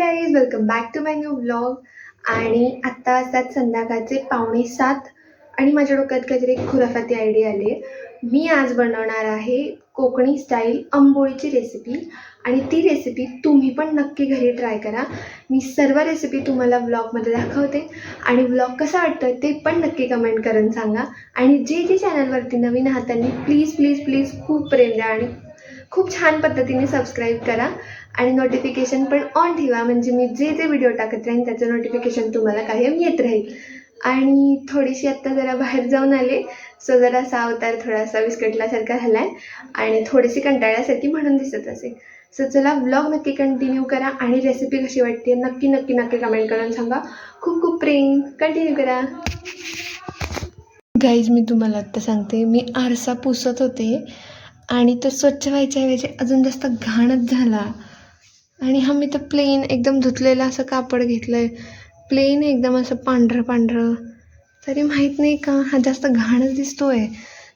Guys, welcome back to my new vlog. आणि आत्ता असतात संध्याकाळचे 6:45 आणि माझ्या डोक्यात काहीतरी एक खुराफाती आयडिया आली आहे. मी आज बनवणार आहे कोकणी स्टाईल आंबोळीची रेसिपी. आणि ती रेसिपी तुम्ही पण नक्की घरी ट्राय करा. मी सर्व रेसिपी तुम्हाला व्लॉगमध्ये दाखवते आणि व्लॉग कसा वाटतोय ते पण नक्की कमेंट करून सांगा. आणि जे चॅनलवरती नवीन आहात त्यांनी प्लीज प्लीज प्लीज खूप प्रेम द्या आणि खूप छान पद्धतीने सबस्क्राईब करा आणि नोटिफिकेशन पण ऑन ठेवा, म्हणजे मी जे व्हिडिओ टाकत राहीन त्याचं नोटिफिकेशन तुम्हाला कायम येत राहील. आणि थोडीशी आत्ता जरा बाहेर जाऊन आले, सो जरासा अवतार थोडासा विस्कटल्यासारखा झाला आहे आणि थोडीशी कंटाळल्यासारखी म्हणून दिसत असेल. सो चला, व्लॉग नक्की कंटिन्यू करा आणि रेसिपी कशी वाटते नक्की नक्की नक्की कमेंट करून सांगा. खूप खूप प्रेम. कंटिन्यू करा. गाईज, मी तुम्हाला आत्ता सांगते, मी आरसा पुसत होते आणि तो स्वच्छ व्हायच्याऐवजी अजून जास्त घाणच झाला. आणि हा मी तर प्लेन एकदम धुतलेलं असं कापड घेतलं आहे, प्लेन एकदम असं पांढरं पांढरं, तरी माहीत नाही का हा जास्त घाणच दिसतो आहे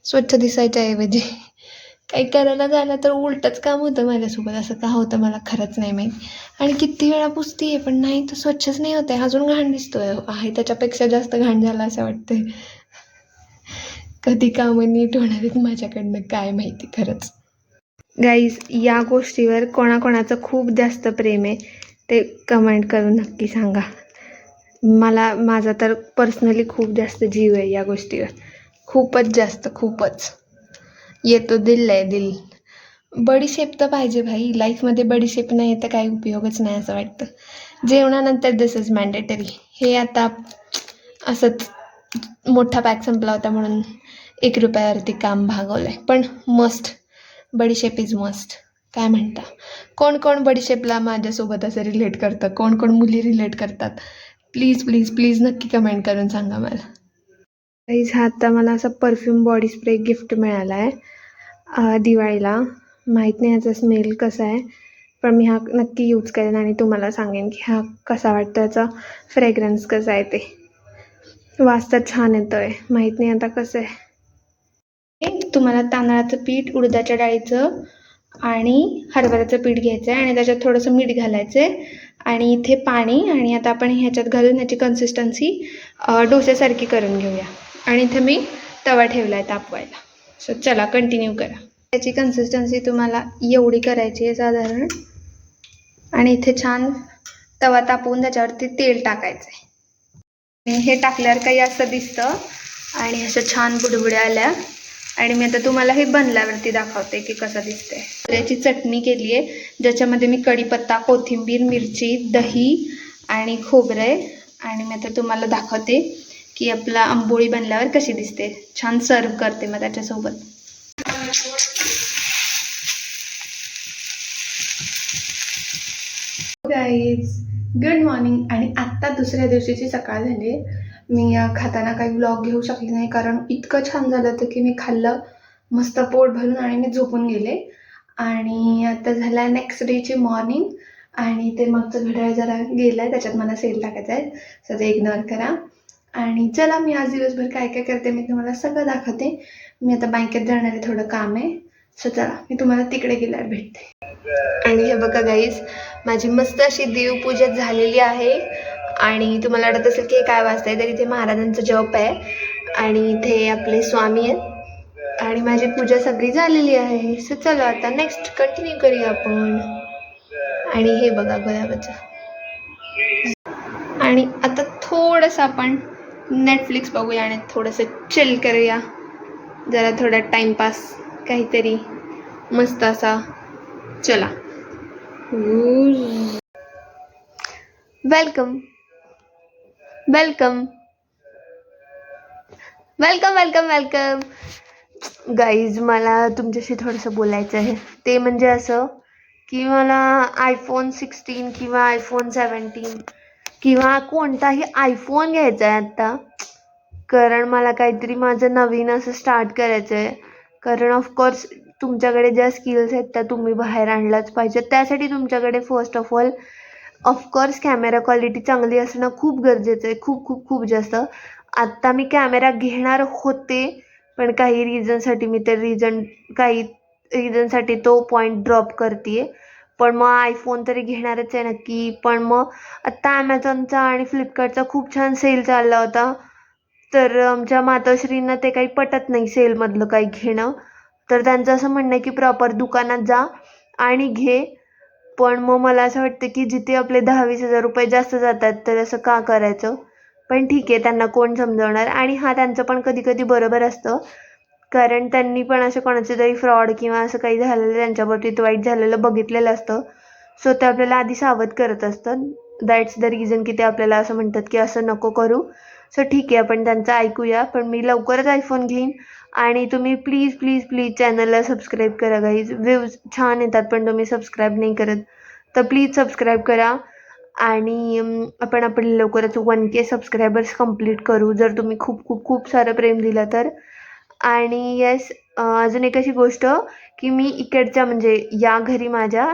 स्वच्छ दिसायच्याऐवजी. काही करायला झालं तर उलटंच काम होतं माझ्यासोबत. असं का होतं मला खरंच नाही माहीत. आणि किती वेळा पुसते आहे पण नाही, तो स्वच्छच नाही होत आहे, अजून घाण दिसतो आहे. त्याच्यापेक्षा जास्त घाण झाला असं वाटतंय. कधी कामं नीट होणार आहेत माझ्याकडनं काय माहिती खरंच. गाईज, या गोष्टीवर कोणाकोणाचं खूप जास्त प्रेम आहे ते कमेंट करून नक्की सांगा. माझा तर पर्सनली खूप जास्त जीव आहे या गोष्टीवर, खूपच जास्त, खूपच येतो दिल आहे दिल. बडीशेप तर पाहिजे भाई लाईफमध्ये, बडीशेप नाही तर काही उपयोगच नाही असं वाटतं. जेवणानंतर दिस इज मॅन्डेटरी. हे आता असंच मोठा पॅक संपला होता म्हणून 1 रुपयावरती काम भागवलं आहे, पण मस्ट बडीशेप इज मस्ट. काय म्हणता, कोण कोण बडीशेपला माझ्यासोबत असं रिलेट करतं, कोण कोण मुली रिलेट करतात, प्लीज प्लीज प्लीज नक्की कमेंट करून सांगा मला. गाईज, हा आता मला असा परफ्यूम बॉडी स्प्रे गिफ्ट मिळाला आहे दिवाळीला. माहीत नाही ह्याचा स्मेल कसा आहे, पण मी हा नक्की यूज करेन आणि तुम्हाला सांगेन की हा कसा वाटतो, याचा फ्रेग्रन्स कसा आहे ते. वास तर छान येतो आहे, माहीत नाही आता कसं आहे. तुम्हाला तांदळाचं पीठ, उडदाच्या डाळीचं आणि हरभऱ्याचं पीठ घ्यायचं आहे आणि त्याच्यात थोडंसं मीठ घालायचं आहे आणि इथे पाणी. आणि आता आपण ह्याच्यात घालून ह्याची कन्सिस्टन्सी डोस्यासारखी करून घेऊया. आणि इथे मी तवा ठेवला आहे तापवायला. सो चला कंटिन्यू करा. त्याची कन्सिस्टन्सी तुम्हाला एवढी करायची आहे साधारण. आणि इथे छान तवा तापवून त्याच्यावरती तेल टाकायचं आहे. हे टाकल्यावर काही असं दिसतं आणि असं छान बुडबुड्या आल्या. आणि मी आता तुम्हाला हे बनल्यावरती दाखवते की कसं दिसतंय. त्याची चटणी केली आहे ज्याच्यामध्ये मी कढीपत्ता, कोथिंबीर, मिरची, दही आणि खोबरं आहे. आणि मी आता तुम्हाला दाखवते की आपला आंबोळी बनल्यावर कशी दिसते. छान सर्व करते मग त्याच्यासोबत. Guys, good morning. आणि आत्ता दुसऱ्या दिवशीची सकाळ झाली. मी खाताना काही व्लॉग घेऊ शकले नाही कारण इतकं छान झालं होतं की मी खाल्लं मस्त पोट भरून आणि मी झोपून गेले. आणि आता झाला नेक्स्ट डेची मॉर्निंग आणि ते मागचं घड्याळ जरा गेलं आहे, त्याच्यात मला सेल टाकायचं आहे, सो ते इग्नोर करा. आणि चला, मी आज दिवसभर काय काय करते मी तुम्हाला सगळं दाखवते. मी आता बँकेत जाणार आहे, थोडं काम आहे. सो चला, मी तुम्हाला तिकडे गेल्यावर भेटते. आणि हे बघा गाईज, माझी मस्त अशी देवपूजा झालेली आहे. आणि तुम्हाला वाटत असेल की हे काय वाजतंय, तर इथे महाराजांचं जप आहे आणि इथे आपले स्वामी आहेत आणि माझी पूजा सगळी झालेली आहे. सो चला आता नेक्स्ट कंटिन्यू करूया आपण. आणि हे बघा गुलाबाचं. आणि आता थोडंसं आपण नेटफ्लिक्स बघूया आणि थोडंसं चिल करूया, जरा थोडा टाइमपास काहीतरी मस्त असा. चला, welcome welcome welcome welcome welcome. Guys, मला तुमच्याशी थोडंसं बोलायचं आहे. ते म्हणजे असं की मला iPhone 16 किंवा iPhone 17 किंवा कोणताही आयफोन घ्यायचा आहे आत्ता, कारण मला काहीतरी माझं नवीन असं स्टार्ट करायचं आहे. कारण ऑफकोर्स तुमच्याकडे ज्या स्किल्स आहेत त्या तुम्ही बाहेर आणल्याच पाहिजे. त्यासाठी तुमच्याकडे first of all of course camera quality चांगली असणं खूप गरजेचं आहे, खूप खूप खूप जास्त. आत्ता मी कॅमेरा घेणार होते पण काही रिझनसाठी तो पॉईंट ड्रॉप करते आहे. पण मग आयफोन तरी घेणारच आहे नक्की. पण मग आत्ता ॲमेझॉनचा आणि फ्लिपकार्टचा खूप छान सेल चालला होता, तर आमच्या मातोश्रींना ते काही पटत नाही सेलमधलं काही घेणं. तर त्यांचं असं म्हणणं आहे की प्रॉपर दुकानात जा आणि घे. पण मग मला असं वाटतं की जिथे आपले 10-20 हजार रुपये जास्त जातात तर असं का करायचं. पण ठीक आहे, त्यांना कोण समजवणार. आणि हा त्यांचं पण कधी कधी बरोबर असतं, कारण त्यांनी पण असं कोणाचे तरी फ्रॉड किंवा असं काही झालेलं त्यांच्या बाबतीत वाईट झालेलं बघितलेलं असतं. सो ते आपल्याला आधी सावध करत असतात. दॅट्स द रिझन की ते आपल्याला असं म्हणतात की असं नको करू. सो ठीक आहे, आपण त्यांचं ऐकूया. पण मी लवकरच आयफोन घेईन. आणि तुम्ही प्लीज प्लीज प्लीज चॅनलला सबस्क्राईब करा गाईज. व्ह्यूज छान येतात पण तुम्ही सबस्क्राईब नाही करत, तर प्लीज सबस्क्राईब करा. आणि आपण लवकरच 1K सबस्क्रायबर्स कंप्लीट करू, जर तुम्ही खूप खूप खूप सारं प्रेम दिलं तर. आणि येस, अजून एक अशी गोष्ट की मी इकडच्या म्हणजे या घरी माझ्या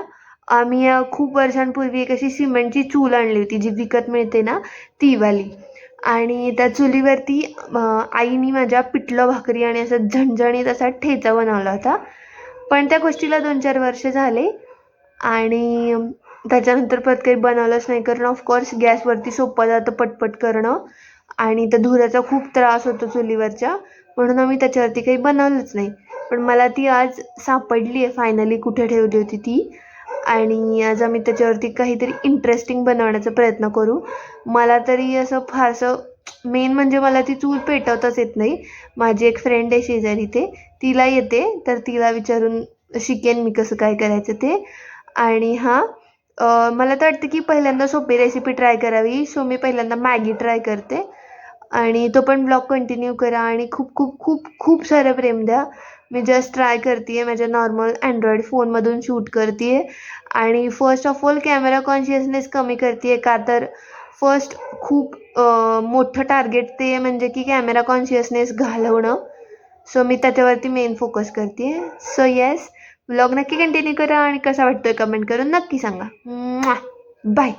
आम्ही खूप वर्षांपूर्वी एक अशी सिमेंटची चूल आणली होती, जी विकत मिळते ना ती वाली. आणि त्या चुलीवरती आईने माझ्या पिठलं भाकरी आणि असं झणझणीत असा ठेचा बनवला होता. पण त्या गोष्टीला 2-4 वर्ष झाले आणि त्याच्यानंतर परत काही बनवलंच नाही, कारण ऑफकोर्स गॅसवरती सोपं जातं पटपट करणं आणि त्या धुराचा खूप त्रास होतो चुलीवरच्या, म्हणून आम्ही त्याच्यावरती काही बनवलंच नाही. पण मला ती आज सापडली आहे फायनली, कुठे ठेवली होती ती. आणि आज आम्ही त्याच्यावरती काहीतरी इंटरेस्टिंग बनवण्याचा प्रयत्न करू. मला तरी असं फारसं मेन म्हणजे मला ती चूल पेटवताच येत नाही. माझी एक फ्रेंड आहे शेजारी, तिला येते, तर तिला विचारून शिकेन मी कसं काय करायचं ते. आणि मला तर वाटतं की पहिल्यांदा सोपी रेसिपी ट्राय करावी. सो मी पहिल्यांदा मॅगी ट्राय करते. आणि तो पण ब्लॉग कंटिन्यू करा आणि खूप खूप खूप खूप सारं प्रेम द्या. मी जस्ट ट्राय करते आहे, माझ्या नॉर्मल अँड्रॉईड फोनमधून शूट करते आहे. आणि first of all camera consciousness कमी करते आहे, का तर फर्स्ट खूप मोठं टार्गेट ते म्हणजे की कॅमेरा कॉन्शियसनेस घालवणं. सो मी त्याच्यावरती मेन फोकस करते आहे. सो येस, व्लॉग नक्की कंटिन्यू करा आणि कसा वाटतोय कमेंट करून नक्की सांगा. बाय.